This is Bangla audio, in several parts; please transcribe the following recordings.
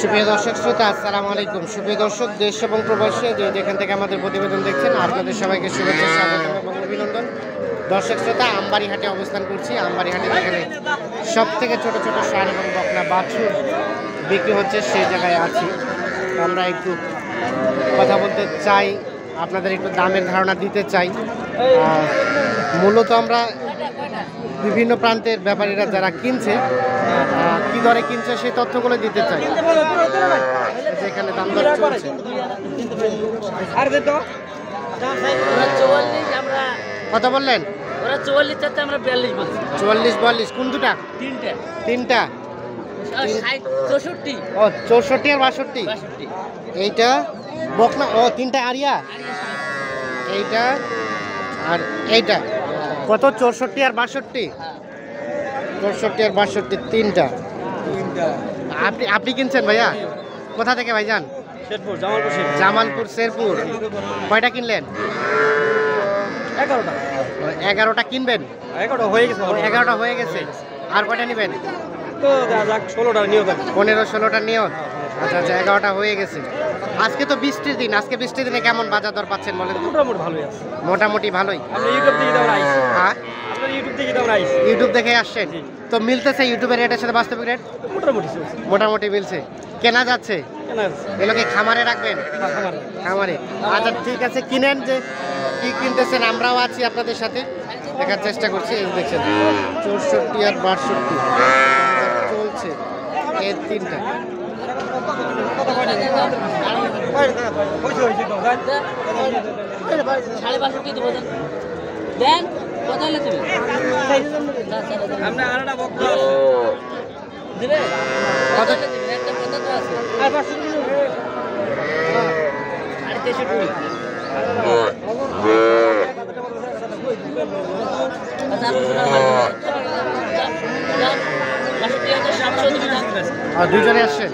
সুপ্রিয় দর্শক শ্রোতা, আসসালামু আলাইকুম। সুপ্রিয় দর্শক, দেশ এবং প্রবাসী যেখান থেকে আমাদের প্রতিবেদন দেখছেন, আপনাদের সবাইকে শুভেচ্ছা, স্বাগত এবং অভিনন্দন। দর্শক শ্রোতা, আমবাড়ি হাটে অবস্থান করছি। আমবাড়ি হাটে যেখানে সব থেকে ছোট ছোট ষাঁড় এবং বকনা বাছুর বিক্রি হচ্ছে, সেই জায়গায় আছি। আমরা একটু কথা বলতে চাই, আপনাদের একটু দামের ধারণা দিতে চাই। মূলত আমরা বিভিন্ন প্রান্তের ব্যাপারীরা যারা কিনছে, কি দরে কিনছে সেই তথ্যগুলো দিতে চাই। যেখানে দাম দর চলছে, কত বললেন? 44 আমরা 42 বলছি। 44-42 কোন দুটা? তিনটা। 64 ও 64 আর 62। এইটা বকনা, ও তিনটা আরিয়া, এইটা আর এইটা কত? 64 আর 62। 64 আর 62 তিনটা। আপনি কিনছেন ভাইয়া? কোথা থেকে ভাইজান? শেরপুর, জামালপুর। জামালপুর, শেরপুর। কয়টা কিনলেন? 11টা। 11টা কিনবেন? 11টা হয়ে গেছে। 11টা হয়ে গেছে। আর কয়টা নেবেন? তো যাক 16টা নিয়ে যাবে। 15-16টা নিয়ত। আচ্ছা আচ্ছা, 11টা হয়ে গেছে। আজকে তো বৃষ্টির দিন, আজকে বৃষ্টির দিনে কেমন বাজার দর পাচ্ছেন বলেন? মোটামুটি ভালোই আছে। মোটামুটি ভালোই। আমরা ইউটিউব থেকে দাম আইছি। হ্যাঁ, আমরা ইউটিউব থেকে দাম আইছি। ইউটিউব দেখে আসছেন তো মিলতেছে ইউটিউবের রেটের সাথে বাস্তবিক রেট? মোটামুটি চলছে। মোটামুটি মিলছে। কেনা যাচ্ছে? কেন আছে? এগুলোকে খামারে রাখবেন? খামারে। আচ্ছা ঠিক আছে, কিনেন। যে কি কিনতেছেন আমরাও আছি আপনাদের সাথে, দেখার চেষ্টা করছি। এই দেখছেন 64 আর 62 চলছে, এর তিনটা। সাড়ে 65 দিব দেন। কত হলে তুমি? আমরা আরেকটা বক্তা দিবে কত? একটা কথা তো আছে। আর 500 কিলো। আর 63। আচ্ছা আর দুইজনে আসছেন?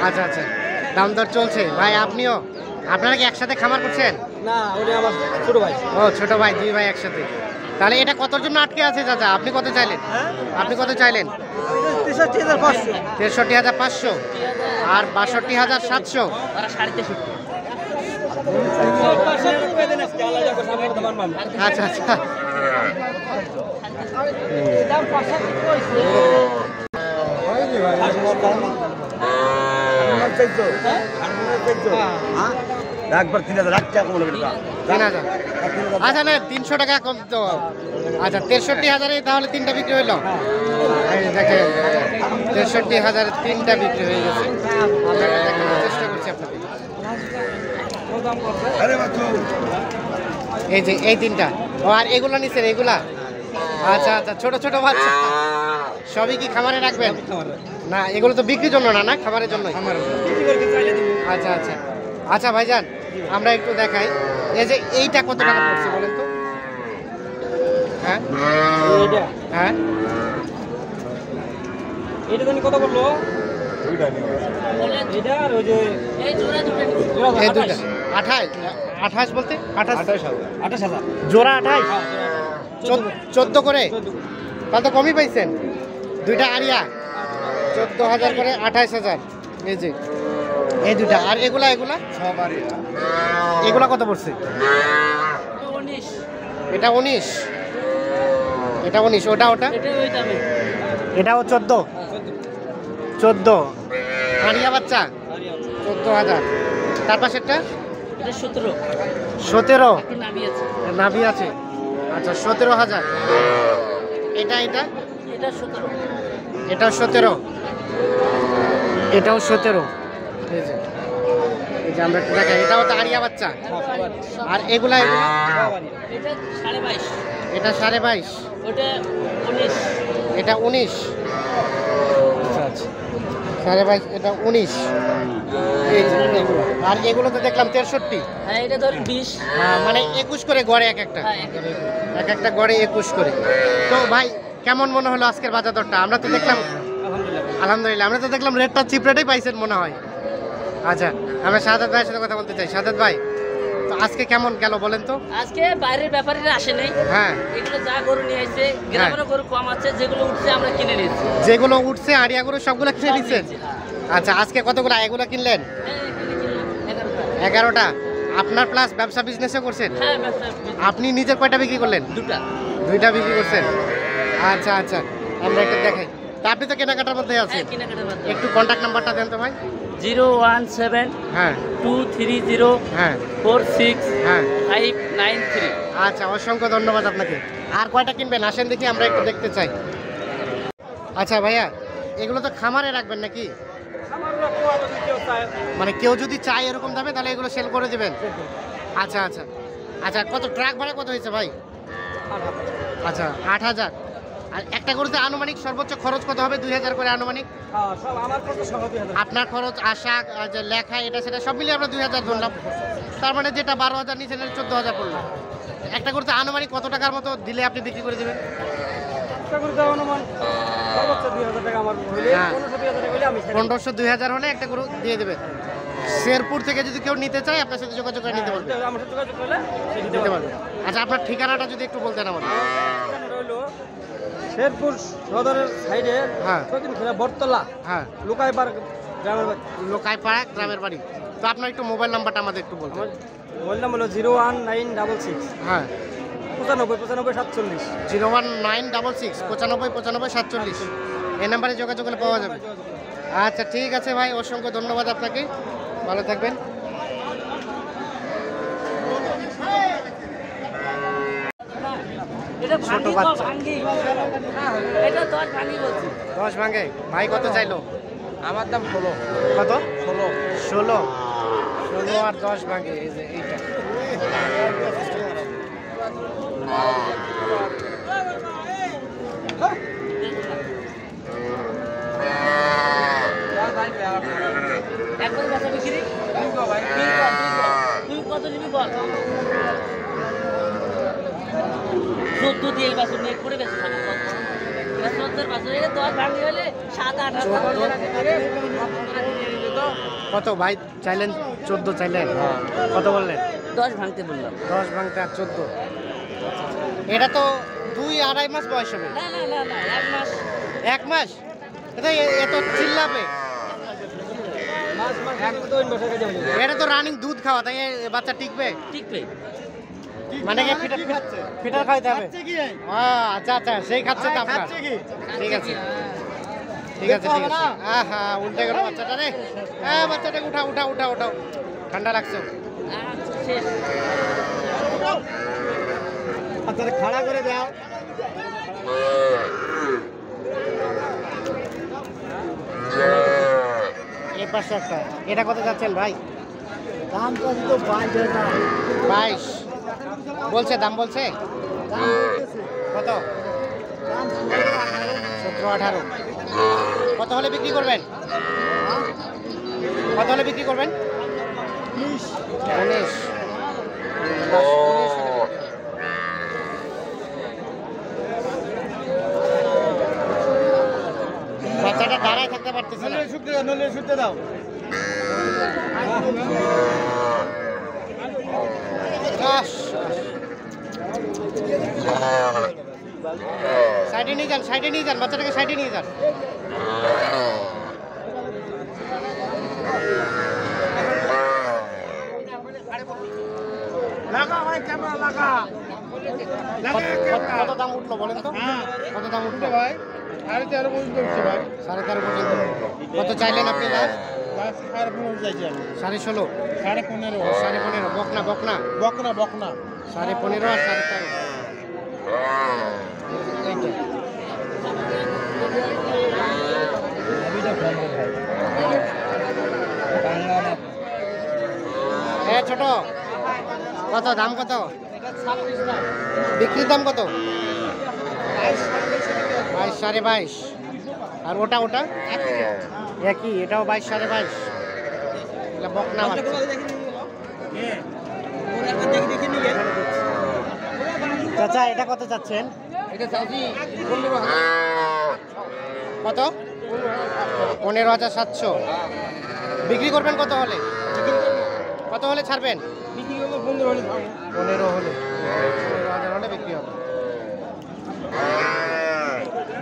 আচ্ছা আচ্ছা, দাম দর চলছে। ভাই আপনিও, আপনারা কি একসাথে খামার করছেন? না, ওটা আমার ছোট ভাই। ও ছোট ভাই, দুই ভাই একসাথে। তাহলে এটা কতর জন্য আটকে আছে চাচা? আপনি কত চাইলেন? আপনি কত চাইলেন? 63,500। 63,500 আর 62,700। ওরা 63.5। আচ্ছা আচ্ছা, একবার 3,000 টাকা কম লাগবে। 3,000। আচ্ছা না, 300 টাকা কম তো। আচ্ছা 63,000-এ তাহলে তিনটা বিক্রি হইলো। এই দেখেন 63,000-এ তিনটা বিক্রি হয়ে গেছে। আমরা দেখানোর চেষ্টা করছি আপনাদের। এই যে এই তিনটা। ও আর এগুলো নিছেন? এগুলা আচ্ছা আচ্ছা, ছোট ছোট বাচ্চা। সবই কি খামারে রাখবেন? না, এগুলো তো বিক্রির জন্য না, না খামারের জন্য। আচ্ছা আচ্ছা আচ্ছা ভাইজান, আমরা একটু দেখাই। এই যে এইটা কত টাকা পড়ছে বলেন তো? হ্যাঁ হ্যাঁ, এটা জানি কত বললো? এটা আর ওই যে এই জোড়া দুটো এই দুইটা 28 বলতে 28,000 জোড়া 28, 14 করে। তাহলে তো কমই পাইছেন। দুইটা আরিয়া 14,000 করে, 28,000। এই যে এই দুইটা। আর এগুলা এগুলা সব আরিয়া। এগুলা কত পড়ছে? 19। এটা 19, এটা 19, ওটা ওটা এটা ওই দামে। এটাও 14 আরিয়া বাচ্চা 14,000। তার পাশেরটা এটা 17। 17 একটু নামি আছে। নাভি আছে। আচ্ছা 17,000। এটা এটা এটা 17। এটাও 17, এটাও 17। এই যে এই যে আমরা একটু দেখাই, এটাও তো আরিয়া বাচ্চা। আর এগুলা এগুলা এটা 22.5। এটা 22.5, ওটা 19। এটা 19। আচ্ছা আচ্ছা, 22.5, এটা 19। এই যে এগুলো। আর এগুলো তো দেখলাম 63। হ্যাঁ এটা ধরেন 20। মানে 21 করে গড়ে এক একটা। হ্যাঁ এক একটা গড়ে 21 করে। তো ভাই কেমন মনে হলো আজকের বাজার দরটা? আমরা তো দেখলাম আলহামদুলিল্লাহ, আমরা তো দেখলাম রেটটা চিপ রেটেই পাইছেন মনে হয়। আচ্ছা, আমরা শাহাদাত ভাইয়ের সাথে কথা বলতে চাই। শাহাদাত ভাই, তো আজকে কেমন গেল বলেন তো? আজকে বাইরের ব্যাপারীরা আসে নাই, হ্যাঁ, এগুলো যা গরু নিয়ে আসছে গ্রামের গরু কম আছে, যেগুলো উঠছে আমরা কিনে নিচ্ছি। যেগুলো উঠছে আড়িয়া গরু সবগুলো কিনে সব নিচ্ছেন? নিয়েছি, হ্যাঁ। আচ্ছা, আজকে কতগুলো এগুলো কিনলেন? হ্যাঁ, এখানে কিনলাম 11টা। 11টা। আপনার প্লাস ব্যবসা বিজনেসও করছেন? হ্যাঁ, ব্যবসা আপনি নিজের কয়টা বিক্রি করলেন? 2টা। 2টা বিক্রি করছেন। আচ্ছা আচ্ছা, আমরা একটু দেখাই। তা আপনি তো কেনাকাটার মধ্যে আছেন, হ্যাঁ, কেনাকাটা বাদ দাও। একটু কন্ট্যাক্ট নাম্বারটা দেন তো ভাই। 017-230 হ্যাঁ 46-593। আচ্ছা, অসংখ্য ধন্যবাদ আপনাকে। আর কয়টা কিনবেন আসেন দেখি, আমরা একটু দেখতে চাই। আচ্ছা ভাইয়া, এগুলো তো খামারে রাখবেন নাকি? মানে কেউ যদি চায় এরকম দামে তাহলে এগুলো সেল করে দেবেন? আচ্ছা আচ্ছা আচ্ছা, কত ট্রাক ভাড়া কত হয়েছে ভাই? আচ্ছা, 8,000। আর একটা গরুতে আনুমানিক সর্বোচ্চ খরচ কত হবে? 2,000 করে আনুমানিক। আপনার খরচ, আসা, যে লেখা, এটা সেটা সব মিলিয়ে আমরা 2,000 ধরলাম। তার মানে যেটা 12,000 নিচে 14,000 পড়লো। একটা গরুতে আনুমানিক কত টাকার মতো দিলে আপনি বিক্রি করে দেবেন? 1500-2000 হলে একটা গরু দিয়ে দেবেন। শেরপুর থেকে যদি কেউ নিতে চায় আপনার সাথে যোগাযোগ করে নিতে পারবে? নিতে পারবে। আচ্ছা, আপনার ঠিকানাটা যদি একটু বলতেন আমাদের। শেরপুর সদরের সাইডে হ্যাঁ বটতলা হ্যাঁ, লোকাইপাড় গ্রামের বাড়ি। লোকাইপাড়া গ্রামের বাড়ি। তো আপনার একটু মোবাইল নাম্বারটা আমাদের একটু বলতেন। আমার মোবাইল নাম্বার হলো 01966 হ্যাঁ 95 01966 95 এই নাম্বারে যোগাযোগ করলে পাওয়া যাবে। আচ্ছা ঠিক আছে ভাই, অসংখ্য ধন্যবাদ আপনাকে, ভালো থাকবেন। এটা ছোট ভাঙি, বাচ্চা। ভাঙি। এটা 10 ভাঙি বলছি। 10 ভাঙে ভাই কত চাইলো? আমার দাম 16। কত? 16। 16 আর 10 ভাঙে, এই যে এইটা। একবার কথা বিক্রি। তুই কত নিবি বল? 14 দিয়ে এই বাছুর নিয়ে পড়ে গেছে খাবো কত? 14 বাছুর এর 10 ভাঙি হলে 7-8 কত ভাই চাইলেন? 14 চাইলেন? কত বললেন? 10 ভাঙতে বললাম। 10 ভাঙতে আর 14। এটা তো 2-2.5 মাস বয়স হবে। না না না না, 1 মাস। 1 মাস? এটা এত চিল্লাবে? এটা তো রানিং দুধ খাওয়া, তাই এ বাচ্চা টিকবে? টিকবে। মানে কি ফিটার খাইতে হবে? আচ্ছা আচ্ছা, সেই খাচ্ছে তো আপনার। ঠিক আছে ঠিক আছে ঠিক আছে। আহা, উল্টে গেল বাচ্চাটা রে। হ্যাঁ, বাচ্চাটাকে উঠাও। ঠান্ডা লাগছে। আচ্ছা, শেষ। আচ্ছা, খাড়া করে দাও। এই পাশে একটা, এটা কত যাচ্ছেন ভাই? দাম তো 22 বলছে, দাম বলছে কত? 17-18। কত হলে বিক্রি করবেন? কত হলে বিক্রি করবেন? 19। বাচ্চাটা দাঁড়ায় থাকতে পারতেছে না। শুনতে দাও। সাইডে নিয়ে যান বাচ্চাটাকে, সাইডে নিয়ে যান। কত দাম উঠলো বলেন তো? কত দাম উঠলো ভাই? 13.5 পর্যন্ত উঠছে ভাই। 13.5 পর্যন্ত। কত চাইলেন আপনি? লাস্ট 15.5 চাইছি আমি। 16.5 15.5 বকনা 15.5 আর 13.5। এইটা ছোট কত দাম? কত বিক্রির দাম? কত? 22 22.5। আর ওটা একই, এটাও 22 22.5। এটা বকনা বাচ্চা। চাচা, এটা কত চাচ্ছেন? কত? 15,700। বিক্রি করবেন কত হলে? কত হলে ছাড়বেন? 15 হলে 15,000 হলে বিক্রি হবে।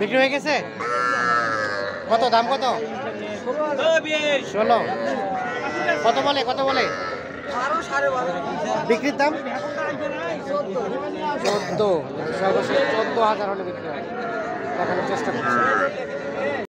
বিক্রি হয়ে গেছে? কত দাম কত? 16। কত বলে বিক্রির দাম? 14। সর্বশেষ 14,000 হলে বিক্রি হবে। দেখানোর চেষ্টা করছি।